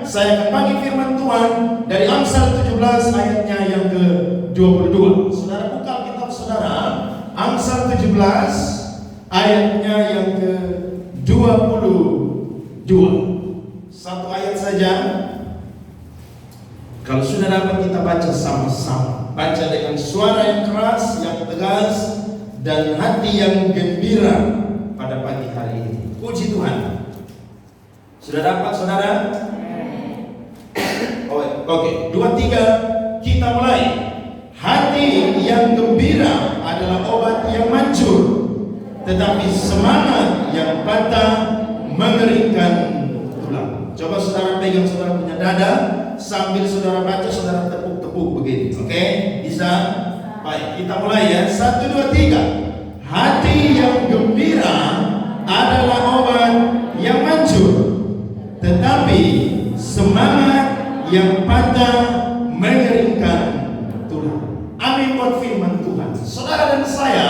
saya akan bagi firman Tuhan dari Amsal 17 ayatnya yang ke-22. Saudara buka Alkitab saudara, Amsal 17 ayatnya yang ke-22. Satu ayat saja. Kalau sudah dapat kita baca sama-sama. Baca dengan suara yang keras, yang tegas, dan hati yang gembira pada pagi hari ini. Puji Tuhan. Sudah dapat saudara? Oke, 2-3 kita mulai. Hati yang gembira adalah obat yang manjur, tetapi semangat yang patah mengeringkan tulang. Coba saudara pegang saudara punya dada, sambil saudara baca, saudara tepuk-tepuk begini. Oke? Bisa? Baik, kita mulai ya. 1, 2, 3. Hati yang gembira adalah obat yang manjur, tetapi semangat yang patah mengeringkan tulang. Amin buat firman Tuhan. Saudara dan saya,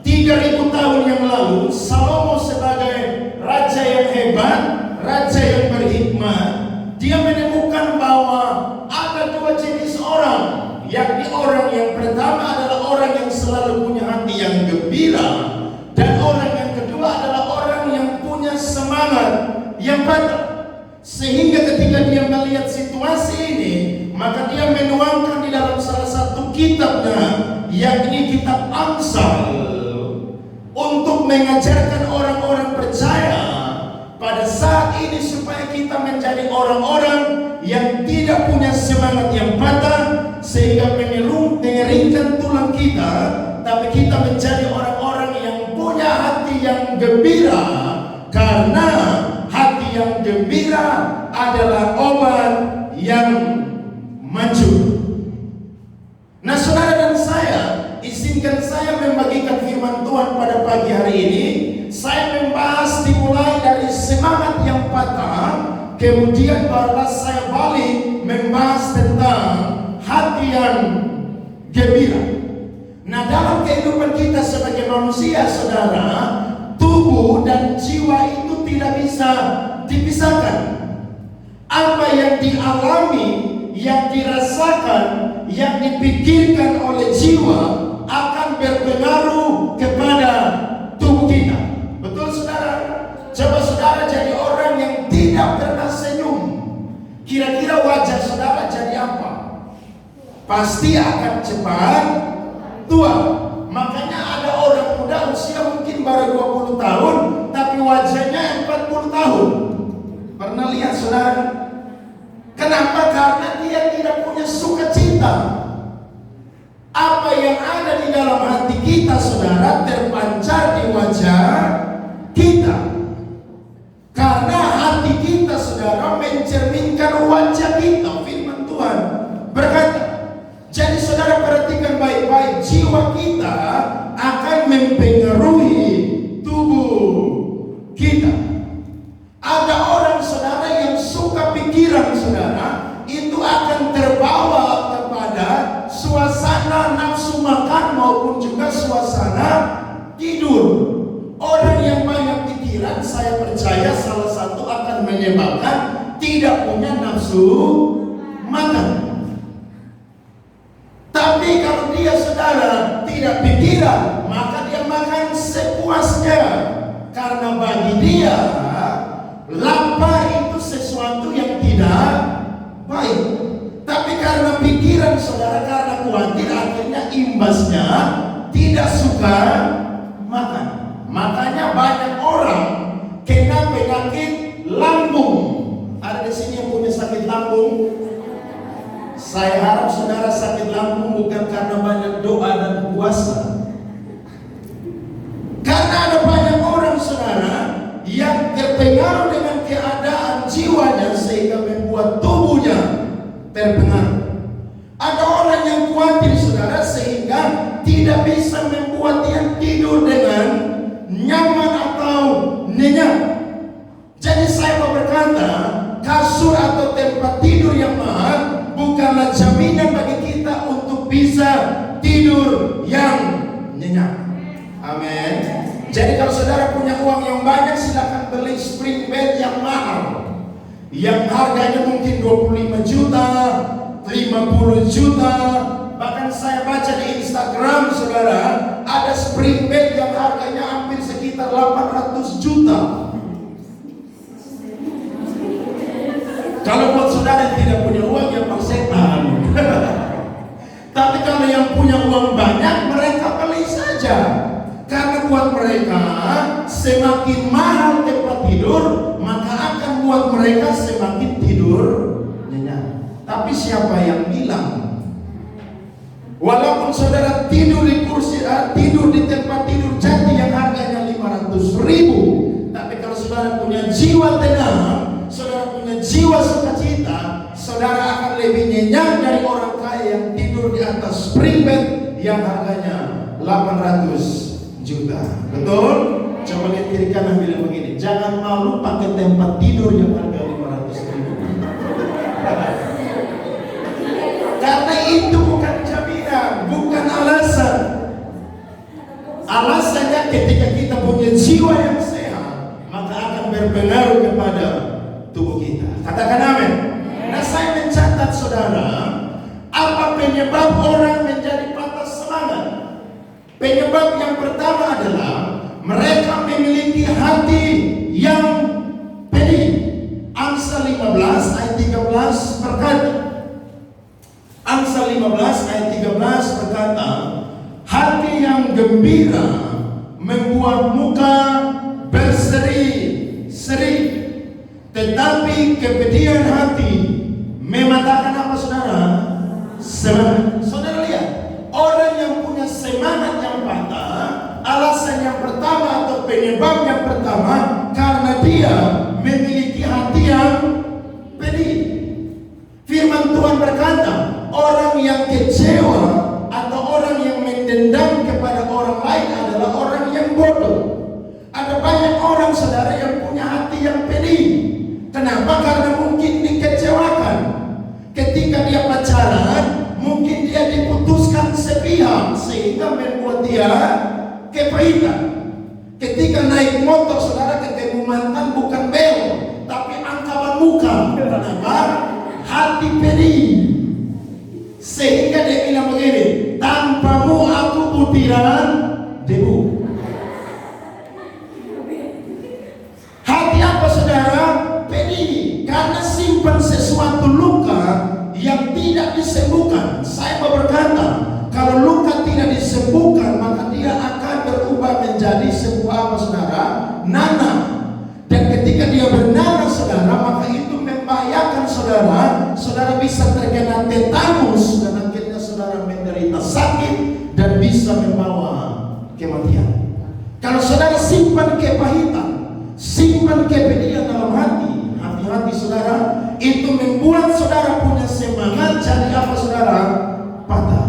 3000 tahun yang lalu, Salomo sebagai raja yang hebat, raja yang berhikmat, dia menemukan bahwa ada 2 jenis orang, yakni orang yang pertama adalah orang yang selalu punya hati yang gembira, dan orang yang kedua adalah orang yang punya semangat yang patah. Sehingga ketika dia melihat situasi ini, maka dia menuangkan di dalam salah satu kitabnya, yakni kitab Amsal, untuk mengajarkan orang-orang percaya pada saat ini supaya kita menjadi orang-orang yang tidak punya semangat yang patah sehingga mengeringkan tulang kita, tapi kita menjadi orang-orang yang punya hati yang gembira, karena hati yang gembira adalah obat yang manjur. Nah saudara dan saya, izinkan saya membagikan firman Tuhan pada pagi hari ini. Saya membahas dimulai dari semangat yang patah, kemudian barulah saya balik membahas tentang hati yang gembira. Nah dalam kehidupan kita sebagai manusia saudara, tubuh dan jiwa itu tidak bisa dipisahkan. Apa yang dialami, yang dirasakan, yang dipikirkan oleh jiwa akan berpengaruh kepada tubuh kita. Betul saudara? Coba saudara jadi orang yang tidak pernah senyum, kira-kira wajah saudara jadi apa? Pasti akan cepat tua. Makanya ada orang muda usia mungkin baru 20 tahun, tapi wajahnya 40 tahun. Pernah lihat saudara? Kenapa? Karena dia tidak punya sukacita. Apa yang ada di dalam hati kita saudara terpancar di wajah kita. Karena hati kita saudara mencerminkan wajah kita. Firman Tuhan berkata. Jadi saudara perhatikan baik-baik, jiwa kita akan mempengaruhi tubuh kita. Ada orang saudara yang suka pikiran saudara itu akan terbawa kepada suasana nafsu makan maupun juga suasana tidur. Orang yang banyak pikiran, saya percaya salah satu akan menyebabkan tidak punya nafsu makan. Tapi kalau dia saudara tidak pikiran, maka dia makan sepuasnya. Karena bagi dia lapar itu sesuatu yang tidak baik. Tapi karena pikiran saudara, karena khawatir, akhirnya imbasnya tidak suka makan. Makanya banyak orang kena penyakit lambung. Ada di sini yang punya sakit lambung? Saya harap saudara sakit lambung bukan karena banyak doa dan puasa. Karena ada banyak orang saudara yang terpengaruh dengan keadaan jiwanya sehingga membuat tubuhnya terpengaruh. Ada orang yang khawatir saudara sehingga tidak bisa membuat dia tidur dengan nyaman atau nyenyak. Jadi saya mau berkata, kasur atau tempat tidur yang mahal bukanlah jaminan bagi kita untuk bisa tidur yang nyenyak. Amin. Jadi kalau saudara punya uang yang banyak, silakan beli spring bed yang mahal, yang harganya mungkin 25 juta, 50 juta. Bahkan saya baca di Instagram, saudara, ada spring bed yang harganya hampir sekitar 800 juta. Kalau buat saudara yang tidak punya uang, ya persetan. Tapi kalau yang punya uang banyak, mereka beli saja. Karena buat mereka semakin mahal tempat tidur, maka akan buat mereka semakin tidur nyenyak. Tapi siapa yang bilang walaupun saudara tidur di kursi, tidur di tempat tidur jadi yang harganya 500.000, tapi kalau saudara punya jiwa tenang, saudara punya jiwa sukacita, saudara akan lebih nyenyak dari orang kaya yang tidur di atas spring bed yang harganya 800 juta. Betul? Coba lihat kiri kanan, bilang begini, jangan malu pakai tempat tidur yang harga 500.000. Karena itu bukan jaminan, bukan alasan. Alasannya ketika kita punya jiwa yang sehat, maka akan berpengaruh kepada tubuh kita. Katakan amin. Nah, saya mencatat saudara, apa penyebab orang menjadi patah semangat? Penyebab yang pertama adalah mereka memiliki hati yang pedih. Amsal 15 ayat 13 berkata, Amsal 15 ayat 13 berkata, hati yang gembira membuat muka berseri-seri, tetapi kepedihan hati mematakan apa saudara? Semangat. Saudara lihat, orang yang punya semangat yang patah, alasan yang pertama atau penyebab yang pertama, karena dia memiliki hati yang pedih. Firman Tuhan berkata, orang yang kecewa atau orang yang mendendam kepada orang lain adalah orang yang bodoh. Ada banyak orang saudara yang punya hati yang pedih. Kenapa? Karena mungkin dikecewakan. Ketika dia pacaran, mungkin dia diputuskan sepihak sehingga membuat dia kepahitan. Ketika naik motor saudara ketemu mantan, bukan belok tapi angkapan muka. Kenapa? Hati pedih. Sehingga dia bilang begini, tanpamu aku butiran debu. Hati apa saudara? Pedih. Karena simpan sesuatu luka yang tidak disembuhkan. Saya mau berkata, kalau luka tidak disembuhkan, maka dia akan berubah menjadi sebuah apa saudara? Nanah. Dan ketika dia bernanah saudara, maka itu membahayakan saudara. Saudara bisa terkena tetanus dan akhirnya saudara menderita sakit dan bisa membawa kematian. Kalau saudara simpan kepahitan, simpan kepedihan dalam hati, hati-hati saudara, itu membuat saudara punya semangat jadi apa saudara? Patah.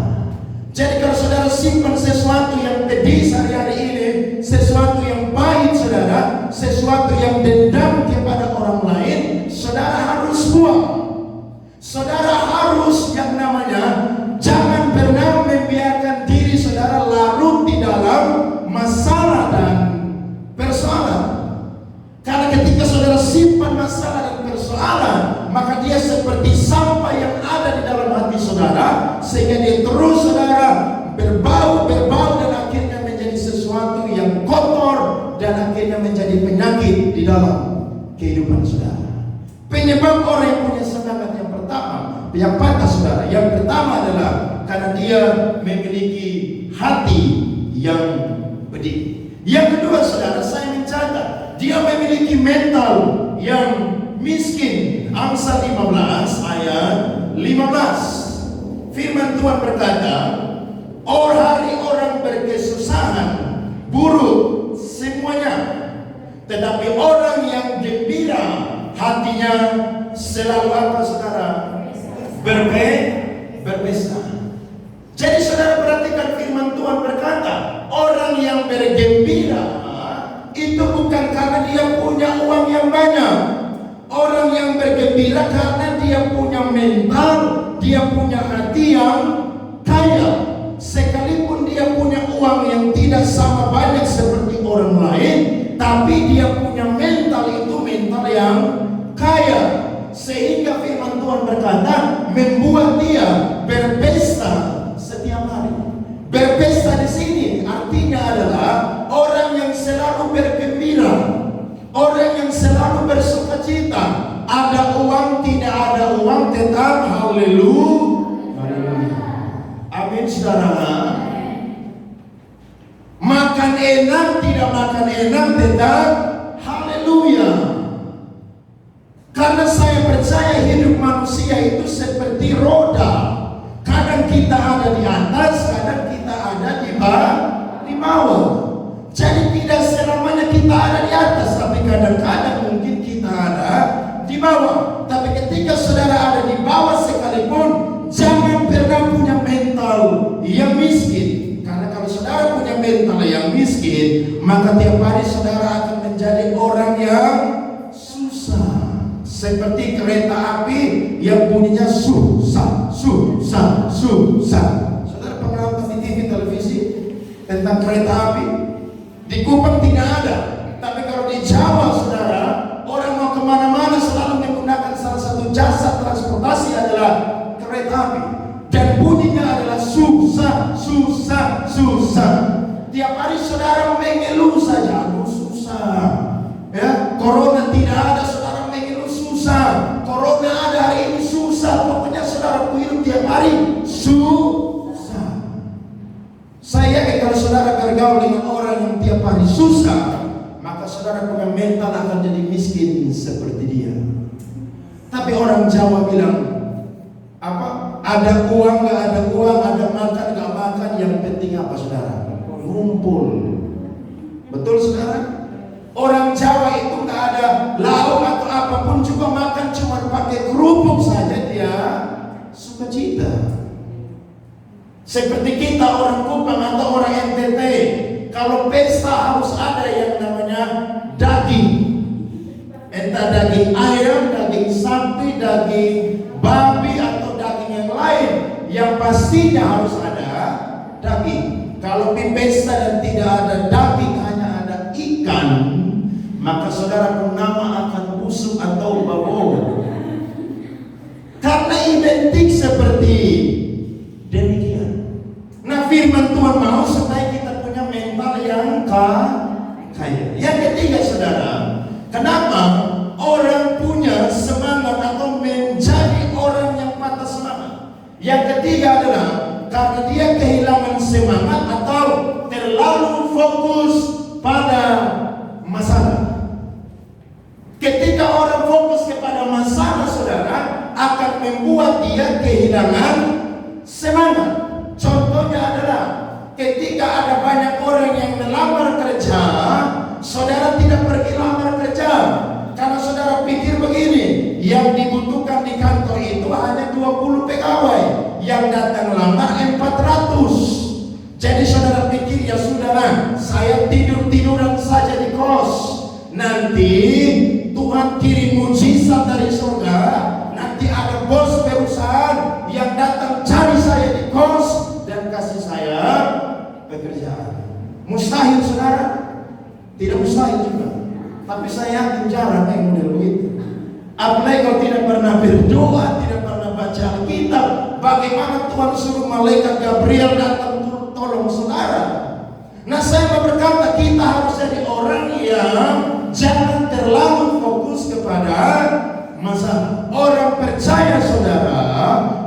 Jadi kalau saudara simpan sesuatu yang pedih sehari-hari ini, sesuatu yang pahit saudara, sesuatu yang dendam kepada orang lain, saudara harus buang. Saudara harus yang namanya jangan pernah membiarkan diri saudara larut di dalam masalah dan persoalan. Karena ketika saudara simpan masalah dan persoalan, maka dia seperti sampah yang ada di dalam hati saudara, sehingga dia terus saudara berbau dan akhirnya menjadi sesuatu yang kotor dan akhirnya menjadi penyakit di dalam kehidupan saudara. Penyebab orang yang punya semangat yang pertama, yang patah saudara, yang pertama adalah karena dia memiliki hati yang pedih. Yang kedua saudara, saya mencatat dia memiliki mental yang miskin. Amsal 15 ayat 15. Firman Tuhan berkata, hari orang berkesusahan buruk semuanya, tetapi orang yang gembira hatinya selalu apa saudara? Berpesta. Jadi saudara perhatikan firman Tuhan berkata, orang yang bergembira itu bukan karena dia punya uang yang banyak. Orang yang bergembira karena dia punya mental, dia punya hati yang kaya. Sekalipun dia punya uang yang tidak sama banyak seperti orang lain, tapi dia punya mental itu mental yang kaya. Tuhan berkata, membuat dia berpesta setiap hari. Berpesta di sini artinya adalah orang yang selalu bergembira, orang yang selalu bersukacita. Ada uang, tidak ada uang, tetap haleluya. Amin, saudara. Makan enak, tidak makan enak, tetap haleluya. Karena saya percaya hidup manusia itu seperti roda. Kadang kita ada di atas, kadang kita ada di bawah. Jadi tidak selamanya kita ada di atas, tapi kadang-kadang mungkin kita ada di bawah. Tapi ketika saudara ada di bawah sekalipun, jangan pernah punya mental yang miskin. Karena kalau saudara punya mental yang miskin, maka tiap hari saudara akan menjadi orang yang susah. Seperti kereta api yang bunyinya susah, susah, susah. Saudara pernah nonton di TV televisi tentang kereta api? Di Kupang tidak ada. Tapi kalau di Jawa, saudara, orang mau kemana-mana selalu menggunakan salah satu jasa transportasi adalah kereta api. Dan bunyinya adalah susah, susah, susah. Tiap hari saudara mengeluh saja, aduh susah. Ya, corona tidak ada, saudara mengeluh susah. Corona ada hari ini susah. Pokoknya saudara hidup tiap hari susah. Saya yakin kalau saudara bergaul dengan orang yang tiap hari susah, maka saudara punya mental akan jadi miskin seperti dia. Tapi orang Jawa bilang apa? Ada uang nggak ada uang, ada makan nggak makan, yang penting apa saudara? Ngumpul. Betul saudara? Orang Jawa itu nggak ada lauk atau apapun juga makan cuma pakai kerupuk saja, dia sukacita. Seperti kita orang Kupang atau orang NTT, kalau pesta harus ada yang namanya daging. Entah daging ayam, daging sapi, daging babi atau daging yang lain, yang pastinya harus ada daging. Kalau di pesta dan tidak ada daging, hanya ada ikan, maka saudara pun nama akan busuk atau bau. Karena identik seperti demikian. Nah, firman Tuhan mau supaya kita punya mental yang kaya. Yang ketiga saudara, kenapa orang punya semangat atau menjadi orang yang patah semangat? Yang ketiga adalah karena dia kehilangan semangat atau terlalu fokus pada masalah. Ketika orang fokus kepada masalah saudara, akan membuat dia kehilangan semangat. Contohnya adalah ketika ada banyak orang yang melamar kerja, saudara tidak pergi lamar kerja karena saudara pikir begini, yang dibutuhkan di kantor itu hanya 20 pegawai, yang datang lamar 400. Jadi saudara pikir ya sudahlah, saya tidur-tiduran saja di kos, nanti Tuhan kirim mujizat dari surga, nanti ada bos perusahaan yang datang cari saya di kos dan kasih saya pekerjaan. Mustahil saudara? Tidak mustahil juga. Tapi saya yakin jarang yang model begitu. Apalagi kalau tidak pernah berdoa, tidak pernah baca Alkitab, bagaimana Tuhan suruh malaikat Gabriel datang tolong saudara? Nah, saya mau berkata kita harus jadi orang yang jangan terlalu fokus kepada masalah. Orang percaya saudara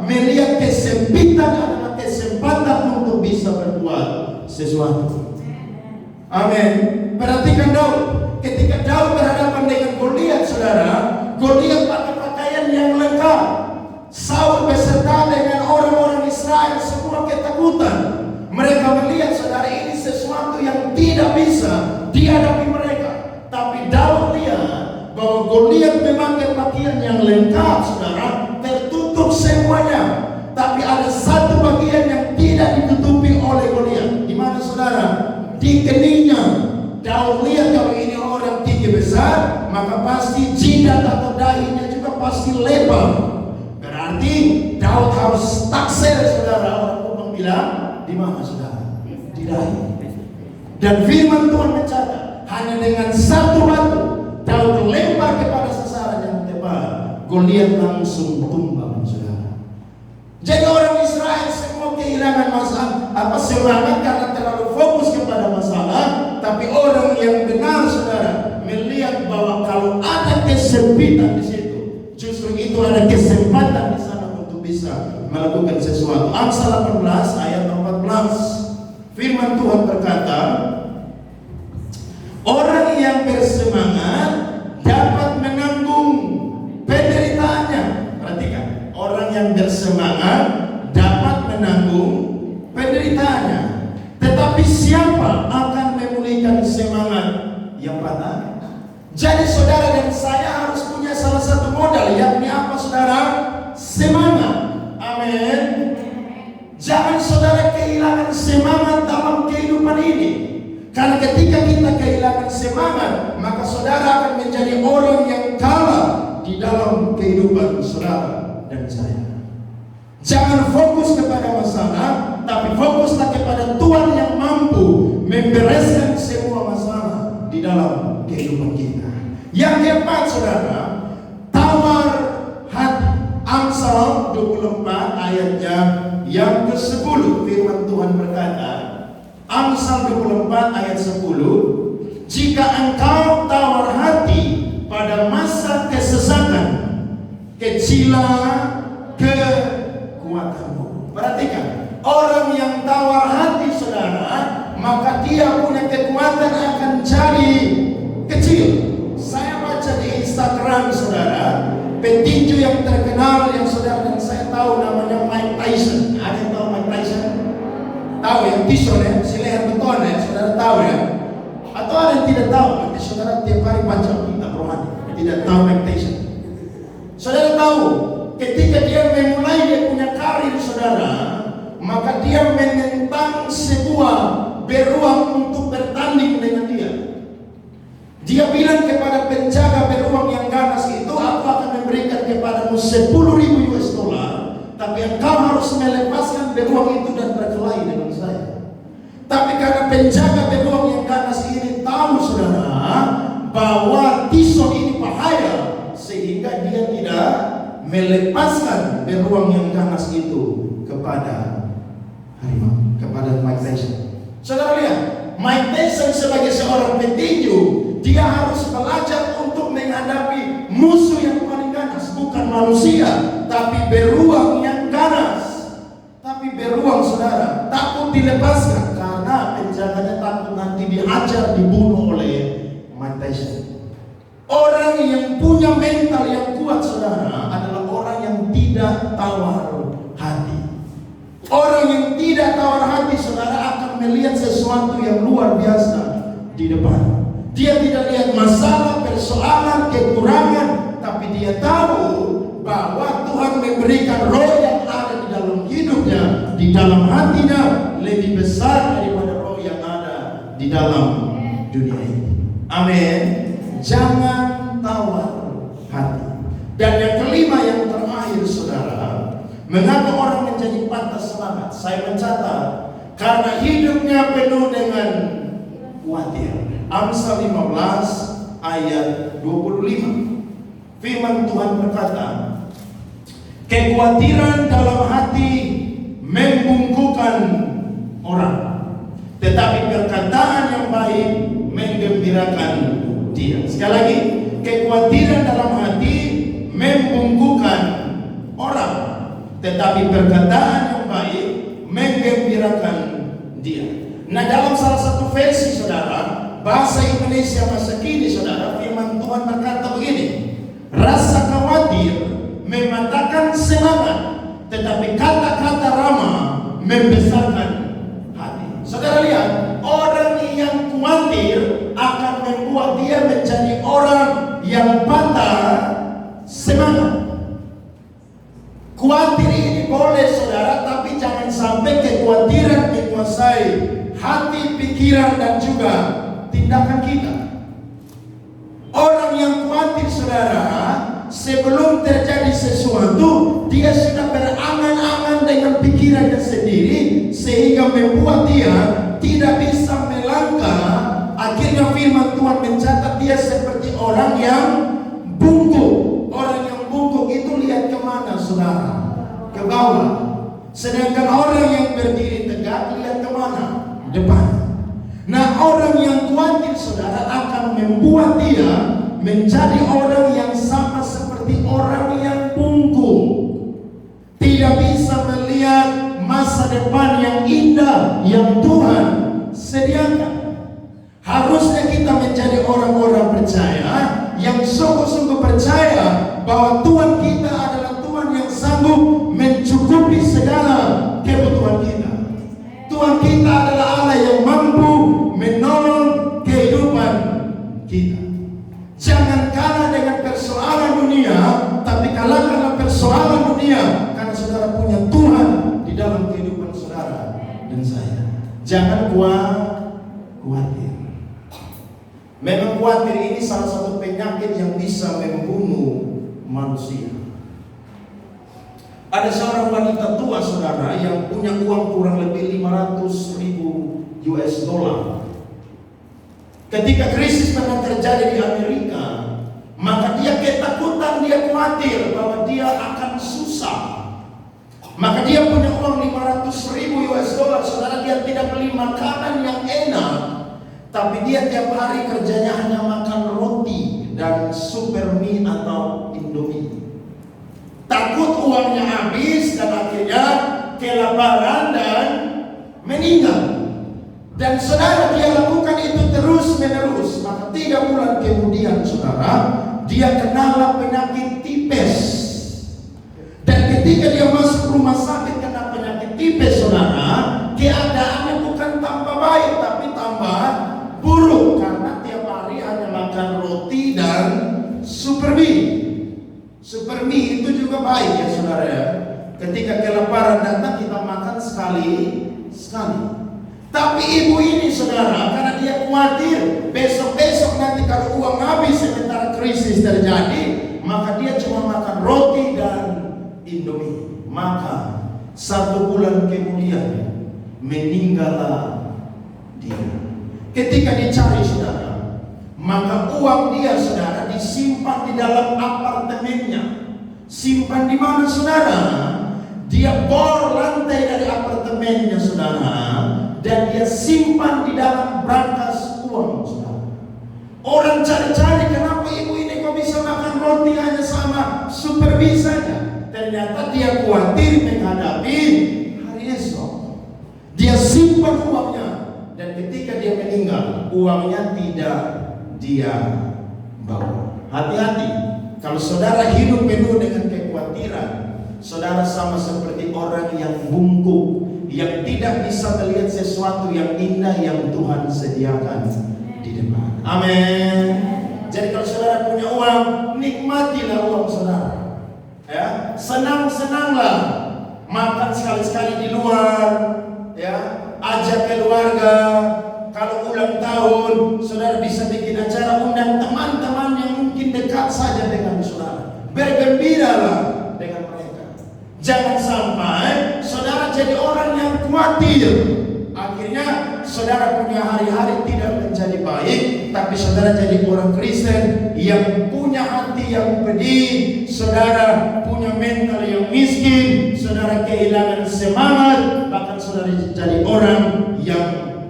melihat kesempitan adalah kesempatan untuk bisa berbuat sesuatu. Amin. Perhatikan Daud. Ketika Daud berhadapan dengan Goliat saudara, Goliat pakai pakaian yang lengkap. Saul beserta dengan orang-orang Israel semua ketakutan. Mereka melihat saudara ini sesuatu yang tidak bisa dihadapi mereka. Tapi Daud lihat bahwa Goliat memakai pakaian yang lengkap saudara, tertutup semuanya. Tapi ada satu bagian yang tidak ditutupi oleh Goliat. Di mana saudara? Di keningnya. Daud lihat kalau ini orang tinggi besar, maka pasti jidat atau dahinya juga pasti lebar. Berarti Daud harus taksir saudara. Orang Kupang bilang, di mana saudara? Di dahi. Dan firman Tuhan mencatat, hanya dengan satu batu Daud lempar kepada sasaran yang tepat, Goliat langsung tumbang. kehilangan semangat karena terlalu fokus kepada masalah. Tapi orang yang benar, saudara, melihat bahwa kalau ada kesempitan di situ, justru itu ada kesempatan di sana untuk bisa melakukan sesuatu. Amsal 18 ayat 14. Firman Tuhan berkata, orang yang bersemangat dapat menanggung penderitaannya. Perhatikan, orang yang bersemangat dapat menanggung penderitaannya. Tetapi siapa akan memulihkan semangat yang patah? Jadi saudara dan saya harus punya salah satu modal, yakni apa saudara? Semangat. Amin. Jangan saudara kehilangan semangat dalam kehidupan ini. Karena ketika kita kehilangan semangat, maka saudara akan menjadi orang yang kalah di dalam kehidupan saudara dan saya. Jangan fokus kepada masalah, tapi fokuslah kepada Tuhan yang mampu membereskan semua masalah di dalam kehidupan kita. Yang keempat saudara, tawar hati. Amsal 24 ayatnya yang ke-10, firman Tuhan berkata, Amsal 24 ayat 10, jika engkau tawar hati pada masa kesesatan, kecilah kekuatanmu. Perhatikan, orang yang tawar hati saudara, maka dia punya kekuatan akan jadi kecil. Saya baca di Instagram saudara, petinju yang terkenal yang saudara dan saya tahu namanya Mike Tyson. Ada yang tahu Mike Tyson? Tahu ya, Tyson ya, si leher beton ya, saudara tahu ya? Atau ada yang tidak tahu? Nanti saudara tiap hari baca kitab rohani, tidak tahu Mike Tyson. Saudara tahu, ketika dia memulai dia punya karir saudara, maka dia menentang sebuah beruang untuk bertanding dengan dia. Dia bilang kepada penjaga beruang yang ganas itu, aku akan memberikan kepadamu 10.000 US dollar, tapi engkau harus melepaskan beruang itu dan berkelahi dengan saya. Tapi karena penjaga beruang yang ganas ini tahu saudara bahwa Tyson ini bahaya, sehingga dia tidak melepaskan beruang yang ganas itu kepada harimau, kepada Mike Tyson. Saudara lihat, Mike Tyson sebagai seorang petinju, dia harus belajar untuk menghadapi musuh yang paling ganas, bukan manusia, tapi beruang yang ganas. Tapi beruang saudara takut dilepaskan karena penjaganya takut nanti dihajar, dibunuh oleh Mike Tyson. Orang yang punya mental yang kuat saudara adalah orang yang tidak tawar hati. Orang yang tidak tawar hati saudara akan melihat sesuatu yang luar biasa di depan. Dia tidak lihat masalah, persoalan, kekurangan, tapi dia tahu bahwa Tuhan memberikan roh yang ada di dalam hidupnya, di dalam hatinya, lebih besar daripada roh yang ada di dalam dunia ini. Amin. Jangan tawar hati. Dan yang kelima, yang terakhir saudara, mengapa orang menjadi patah semangat? Saya mencatat karena hidupnya penuh dengan khawatir. Amsal 15 ayat 25. Firman Tuhan berkata, kekhawatiran dalam hati membungkukkan orang, tetapi perkataan yang baik menggembirakan dia. Sekali lagi, kekhawatiran dalam hati membungkukkan orang, tetapi perkataan yang baik menggembirakan dia. Nah, dalam salah satu versi saudara, bahasa Indonesia masa kini saudara, firman Tuhan berkata begini, rasa khawatir mematahkan semangat, tetapi kata-kata ramah membesarkan hati. Saudara lihat, orang yang khawatir akan membuat dia menjadi orang yang patah semangat. Khawatir ini boleh saudara, tapi jangan sampai kekhawatiran menguasai hati, pikiran, dan juga tindakan kita. Orang yang khawatir saudara, sebelum terjadi sesuatu, dia sudah berangan-angan dengan pikirannya sendiri, sehingga membuat dia tidak bisa melangkah. Akhirnya firman Tuhan mencatat dia seperti orang yang bungkuk. Orang yang bungkuk itu lihat kemana saudara? Ke bawah. Sedangkan orang yang berdiri tegak lihat kemana? Depan. Nah, orang yang khawatir saudara akan membuat dia menjadi orang yang sama seperti orang yang bungkuk. Tidak bisa melihat masa depan yang indah yang Tuhan sediakan. Harusnya kita menjadi orang-orang percaya yang sungguh-sungguh percaya bahwa Tuhan kita adalah Tuhan yang sanggup mencukupi segala kebutuhan kita. Tuhan kita adalah Allah yang mampu menolong kehidupan kita. Jangan kalah dengan persoalan dunia, tapi kalahkanlah persoalan dunia karena saudara punya Tuhan di dalam kehidupan saudara dan saya. Jangan khawatir. Memang khawatir ini salah satu penyakit yang bisa membunuh manusia. Ada seorang wanita tua saudara yang punya uang kurang lebih 500.000 US dollar. Ketika krisis pernah terjadi di Amerika, maka dia ketakutan, dia khawatir bahwa dia akan susah. Maka dia punya uang 500.000 US dollar saudara, dia tidak beli makanan yang enak, tapi dia tiap hari kerjanya hanya makan roti dan super mie atau indomie. Takut uangnya habis dan akhirnya kelaparan dan meninggal. Dan saudara, dia lakukan itu terus menerus. Maka 3 bulan kemudian saudara, dia kena penyakit tipes. Dan ketika dia masuk rumah sakit kena penyakit tipes saudara, keadaannya bukan tambah baik tapi tambah buruk, karena tiap hari hanya makan roti dan super mie. Super mie itu juga baik ya saudara ya. Ketika kelaparan datang kita makan sekali. Tapi ibu ini saudara, karena dia khawatir besok-besok nanti kalau uang habis sementara krisis terjadi, maka dia cuma makan roti dan indomie. Maka 1 bulan kemudian meninggallah dia. Ketika dicari saudara, maka uang dia saudara disimpan di dalam apartemennya. Simpan di mana saudara? Dia bor lantai dari apartemennya saudara, dan dia simpan di dalam brankas uang saudara. Orang cari-cari, kenapa ibu ini kok bisa makan roti hanya sama super bisanya? Ternyata dia khawatir menghadapi hari esok. Dia simpan uangnya, dan ketika dia meninggal, uangnya tidak dia bawa. Hati-hati, kalau saudara hidup penuh dengan kekhawatiran, saudara sama seperti orang yang bungkuk, yang tidak bisa melihat sesuatu yang indah yang Tuhan sediakan di depan. Amin. Jadi kalau saudara punya uang, nikmatilah uang saudara. Ya, senang-senanglah, makan sekali-sekali di luar, ya, ajak keluarga. Kalau ulang tahun, saudara bisa bikin acara, undang teman-teman yang mungkin dekat saja dengan saudara. Bergembiralah dengan mereka. Jangan sampai saudara jadi orang yang khawatir. Akhirnya saudara punya hari-hari tidak menjadi baik, tapi saudara jadi orang Kristen yang punya hati yang pedih, saudara punya mental yang miskin, saudara kehilangan semangat, bahkan saudara jadi orang yang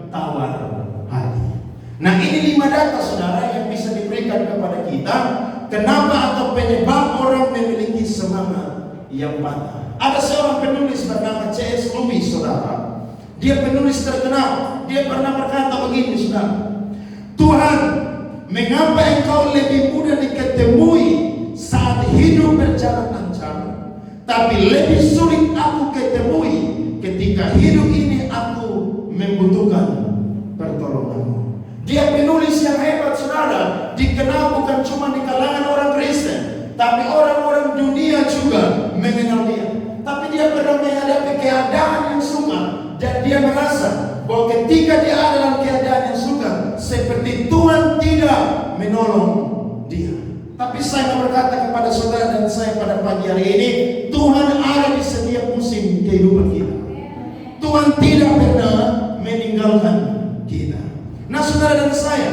tawar hati. Nah, ini 5 data saudara yang bisa diberikan kepada kita kenapa atau penyebab orang memiliki semangat yang patah. Ada seorang penulis bernama C.S. Lewis saudara. Dia penulis terkenal. Dia pernah berkata begini saudara, Tuhan, mengapa engkau lebih mudah diketemui saat hidup berjalan lancar, tapi lebih sulit aku ketemui ketika hidup ini aku membutuhkan pertolonganmu. Dia penulis yang hebat saudara, dikenal bukan cuma di kalangan orang Kristen, tapi orang-orang dunia juga mengenal dia. Tapi dia pernah menghadapi keadaan yang sukar, dan dia merasa bahwa ketika dia ada dalam keadaan yang sukar, seperti Tuhan tidak menolong dia. Tapi saya mau berkata kepada saudara dan saya pada pagi hari ini, Tuhan ada di setiap musim kehidupan kita. Tuhan tidak pernah meninggalkan kita. Nah saudara dan saya,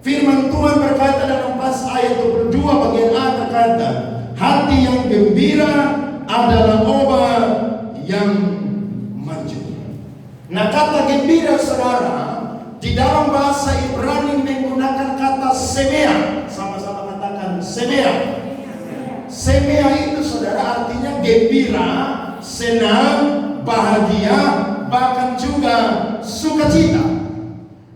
firman Tuhan berkata dalam pas ayat 22 bagian A berkata, hati yang gembira adalah obat yang manjur. Nah, kata gembira saudara di dalam bahasa Ibrani menggunakan kata semea. Sama-sama katakan semea. Semea itu saudara artinya gembira, senang, bahagia, bahkan juga sukacita.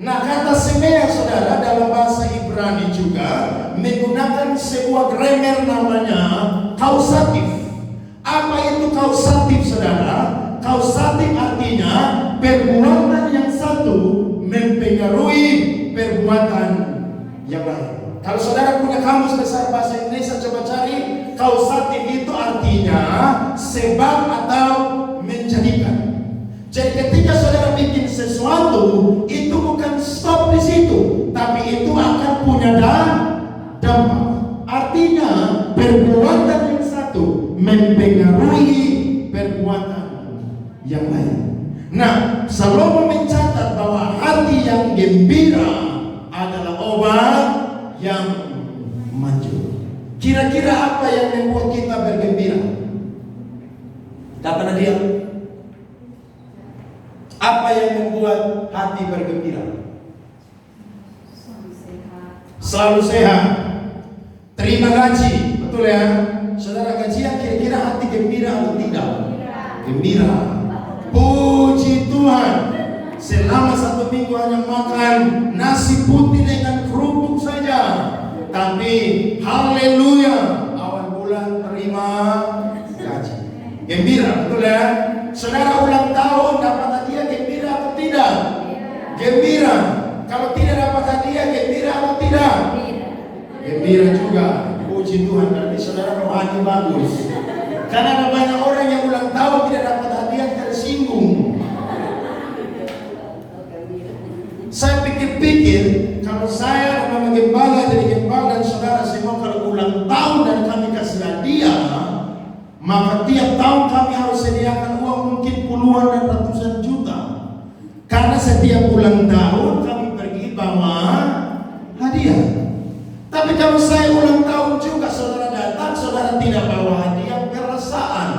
Nah, kata semea saudara dalam bahasa Ibrani juga menggunakan sebuah grammar namanya kausatif. Apa itu kausatif saudara? Kausatif artinya perbuatan yang satu mempengaruhi perbuatan yang lain. Kalau saudara punya kamus besar bahasa Indonesia, coba cari kausatif itu artinya sebab atau menjadikan. Jadi ketika saudara bikin sesuatu, itu bukan stop di situ, tapi itu akan punya dampak. Artinya perbuatan yang satu mempengaruhi perbuatan yang lain. Nah, Salomo mencatat bahwa hati yang gembira adalah obat yang manjur. Kira-kira apa yang membuat kita bergembira? Kata Nadia, apa yang membuat hati bergembira? Selalu sehat. Terima gaji, betul ya? Saudara gajian kira-kira hati gembira atau tidak? Gembira. Puji Tuhan, selama 1 minggu hanya makan nasi putih dengan kerupuk saja, tapi haleluya, awal bulan terima gaji. Gembira, betul ya? Saudara ulang tahun dapat hadiah, gembira atau tidak? Gembira. Kalau tidak dapat hadiah, gembira atau tidak? Gembira juga. Puji Tuhan, berarti saudara rohani bagus. Karena ada banyak orang yang ulang tahun tidak dapat hadiah, tersinggung. Saya pikir-pikir, kalau saya memang gembala jadi gembala dan saudara semua kalau ulang tahun dan kami kasih hadiah, maka tiap tahun kami harus sediakan uang mungkin puluhan dan ratusan juta. Karena setiap ulang tahun kami pergi bawa hadiah. Tapi kalau saya ulang tahun juga saudara datang, saudara tidak bawa hadiah, perasaan.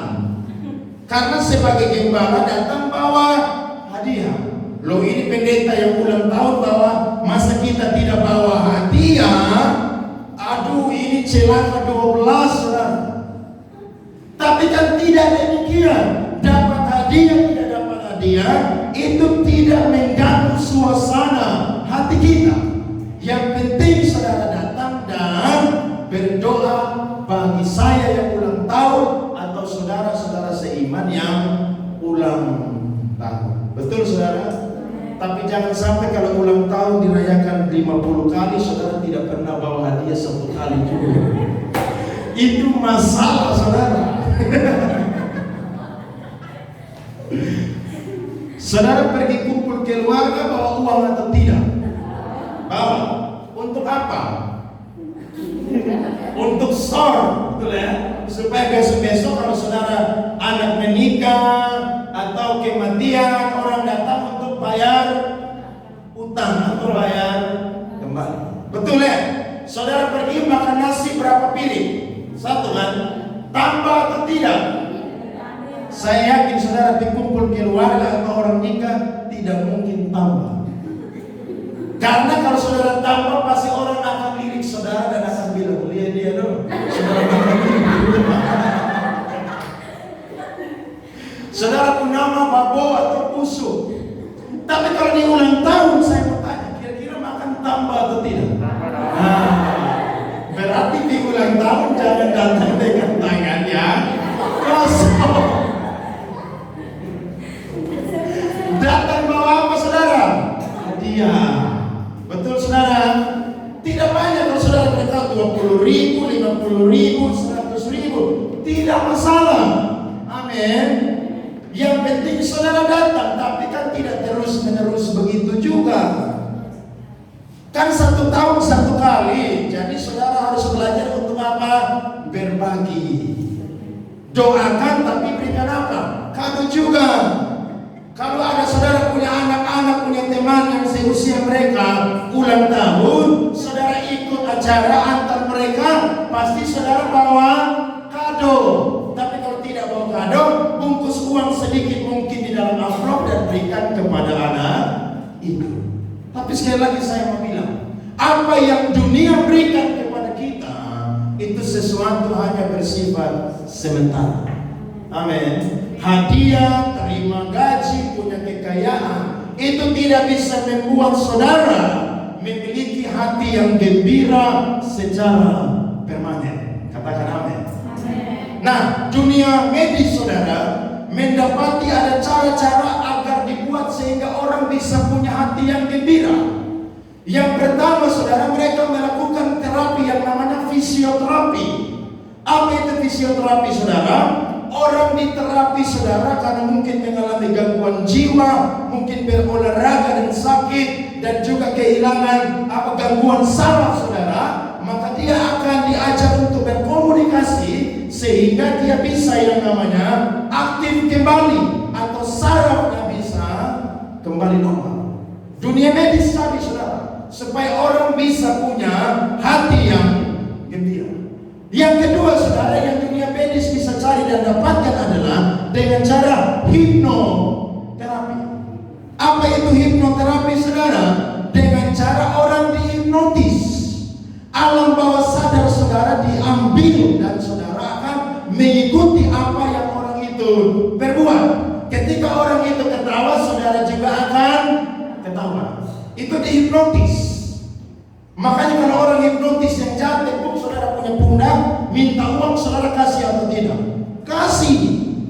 Karena sebagai gembala datang bawa hadiah. Loh, ini pendeta yang ulang tahun bawa, masa kita tidak bawa hadiah? Aduh, ini celaka 12 saudara. Tapi kan tidak demikian. Dapat hadiah, tidak dapat hadiah, itu tidak mengganggu suasana hati kita. Yang penting saudara datang dan berdoa bagi saya yang ulang tahun atau saudara-saudara seiman yang ulang tahun. Betul saudara? Tapi jangan sampai kalau ulang tahun dirayakan 50 kali, saudara tidak pernah bawa hadiah 1 kali juga. Itu masalah saudara. Saudara pergi kumpul keluarga, bawa uang atau tidak? Bawa. Untuk apa? Untuk store, betul ya? Supaya besok-besok kalau saudara anak menikah atau kematian, orang datang untuk bayar utang atau bayar kembali. Betul ya? Saudara pergi makan nasi berapa piring? 1 kan? Tambah atau tidak? Saya yakin saudara dikumpul keluarga atau orang nikah tidak mungkin tambah. Karena kalau saudara tambah pasti orang akan lirik saudara dan akan bilang, lihat dia dong, saudara saudara pun nama babo atau busuk. Tapi kalau di ulang tahun saya mau tanya, kira-kira makan tambah atau tidak? Nah, berarti di ulang tahun jangan datang dengan tangan yang kosong. Datang bawa apa saudara? Hadiah. Betul saudara? Tidak banyak kalau saudara berkata 20.000, 50.000, 100.000, tidak masalah. Amin. Yang penting saudara datang, tapi kan tidak terus-menerus begitu juga. Kan 1 tahun 1 kali. Jadi saudara harus belajar untuk apa? Berbagi. Doakan tapi berikan apa? Kado juga. Kalau ada saudara punya anak-anak, punya teman yang seusia mereka ulang tahun, saudara ikut acara antar mereka, pasti saudara bawa kado. Tapi kalau tidak bawa kado, bungkus uang sedikit mungkin di dalam amplop dan berikan kepada anak itu. Tapi sekali lagi saya mau bilang, apa yang dunia berikan kepada kita itu sesuatu hanya bersifat sementara. Amin. Hadiah, terima gaji, punya kekayaan, itu tidak bisa membuat saudara memiliki hati yang gembira secara permanen. Katakan amin. Nah, dunia medis saudara mendapati ada cara-cara agar dibuat sehingga orang bisa punya hati yang gembira. Yang pertama saudara, mereka melakukan terapi yang namanya fisioterapi. Apa itu fisioterapi saudara? Orang diterapi saudara karena mungkin mengalami gangguan jiwa, mungkin berolahraga dan sakit, dan juga kehilangan gangguan saraf saudara, maka dia akan diajar untuk berkomunikasi sehingga dia bisa yang namanya aktif kembali atau sarafnya bisa kembali normal. Dunia medis tadi saudara, supaya orang bisa punya hati yang gembira. Yang kedua saudara, yang dunia medis bisa cari dan dapatkan adalah dengan cara hipnoterapi. Apa itu hipnoterapi saudara? Dengan cara orang dihipnotis, alam bawah sadar saudara diambil dan saudara akan mengikuti apa yang orang itu berbuat. Ketika orang itu ketawa, saudara juga akan ketawa. Itu dihipnotis. Makanya kalau orang hipnotis yang jahat tepuk saudara punya pundak, minta uang, saudara kasih atau tidak? Kasih.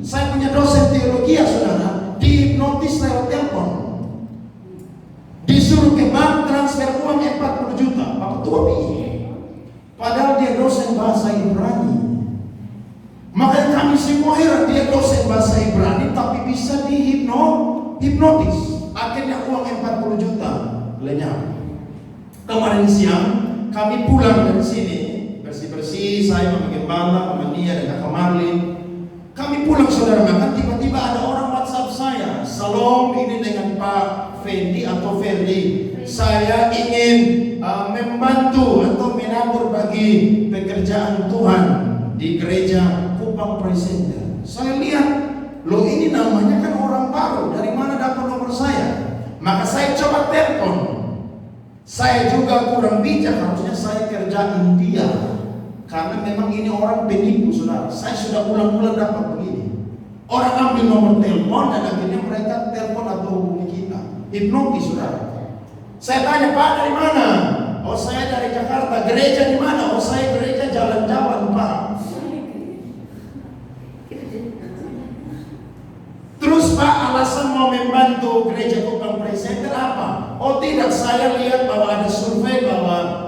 Saya punya dosen teologi ya saudara, dihipnotis lewat telepon. Disuruh ke bank transfer uang 40 juta. Apa tuh? Padahal dia dosen bahasa Ibrani. Makanya kami semua heran, dia dosen bahasa Ibrani tapi bisa dihipnotis. Akhirnya uang 40 juta lenyap. Kemarin siang kami pulang dari sini, bersih-bersih, saya sama Gembala, sama Nia dan Kakak Marlin. Kami pulang saudara makan, tiba-tiba ada orang WhatsApp saya, "Salam, ini dengan Pak Fendi atau Ferdi. Saya ingin membantu atau menabur bagi pekerjaan Tuhan di gereja Kupang Presenter." Saya lihat, loh ini namanya kan orang baru, dari mana dapat nomor saya? Maka saya coba telepon. Saya juga kurang bijak, harusnya saya kerjain dia, karena memang ini orang penipu saudara. Saya sudah ulang-ulang dapat begini. Orang ambil nomor telepon dan akhirnya mereka telepon atau hubungi kita. Hipnotis saudara. Saya tanya, "Pak dari mana?" "Oh saya dari Jakarta." "Gereja di mana?" "Oh saya gereja Jalan Jawan Pak." Terus Pak, alasan mau membantu gereja Kupang Presenter apa? "Oh tidak, saya lihat bahwa ada survei bahwa